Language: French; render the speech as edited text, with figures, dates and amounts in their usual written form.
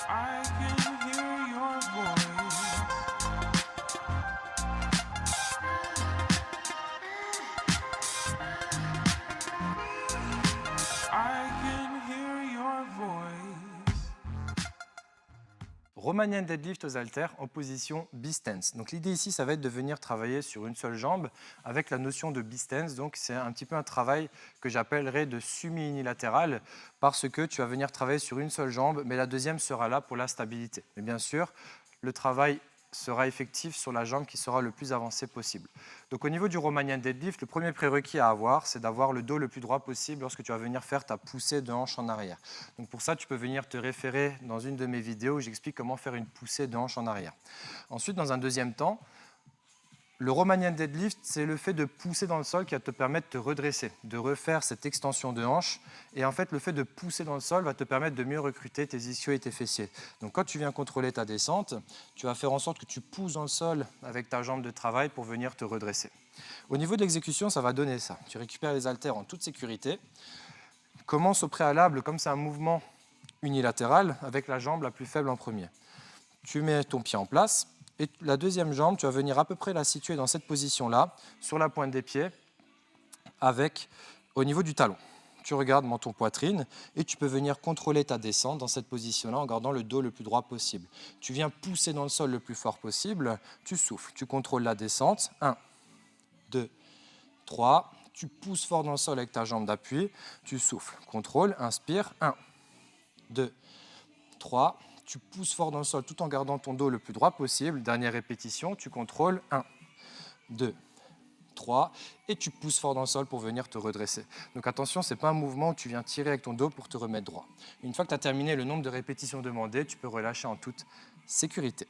I can hear your voice. I can hear your voice. Romanian deadlift aux haltères en position B-stance. Donc l'idée ici, ça va être de venir travailler sur une seule jambe avec la notion de B-stance. Donc c'est un petit peu un travail que j'appellerais de semi-unilatéral parce que tu vas venir travailler sur une seule jambe, mais la deuxième sera là pour la stabilité. Mais bien sûr, le travail sera effectif sur la jambe qui sera le plus avancée possible. Donc au niveau du Romanian deadlift, le premier prérequis à avoir, c'est d'avoir le dos le plus droit possible lorsque tu vas venir faire ta poussée de hanche en arrière. Donc pour ça, tu peux venir te référer dans une de mes vidéos où j'explique comment faire une poussée de hanche en arrière. Ensuite, dans un deuxième temps, le Romanian deadlift, c'est le fait de pousser dans le sol qui va te permettre de te redresser, de refaire cette extension de hanche. Et en fait, le fait de pousser dans le sol va te permettre de mieux recruter tes ischios et tes fessiers. Donc quand tu viens contrôler ta descente, tu vas faire en sorte que tu pousses dans le sol avec ta jambe de travail pour venir te redresser. Au niveau de l'exécution, ça va donner ça. Tu récupères les haltères en toute sécurité. Commence au préalable, comme c'est un mouvement unilatéral, avec la jambe la plus faible en premier. Tu mets ton pied en place. Et la deuxième jambe, tu vas venir à peu près la situer dans cette position-là, sur la pointe des pieds, au niveau du talon. Tu regardes menton poitrine et tu peux venir contrôler ta descente dans cette position-là en gardant le dos le plus droit possible. Tu viens pousser dans le sol le plus fort possible, tu souffles, tu contrôles la descente. 1, 2, 3. Tu pousses fort dans le sol avec ta jambe d'appui, tu souffles, contrôle, inspire. 1, 2, 3. Tu pousses fort dans le sol tout en gardant ton dos le plus droit possible. Dernière répétition, tu contrôles. 1, 2, 3. Et tu pousses fort dans le sol pour venir te redresser. Donc attention, ce n'est pas un mouvement où tu viens tirer avec ton dos pour te remettre droit. Une fois que tu as terminé le nombre de répétitions demandées, tu peux relâcher en toute sécurité.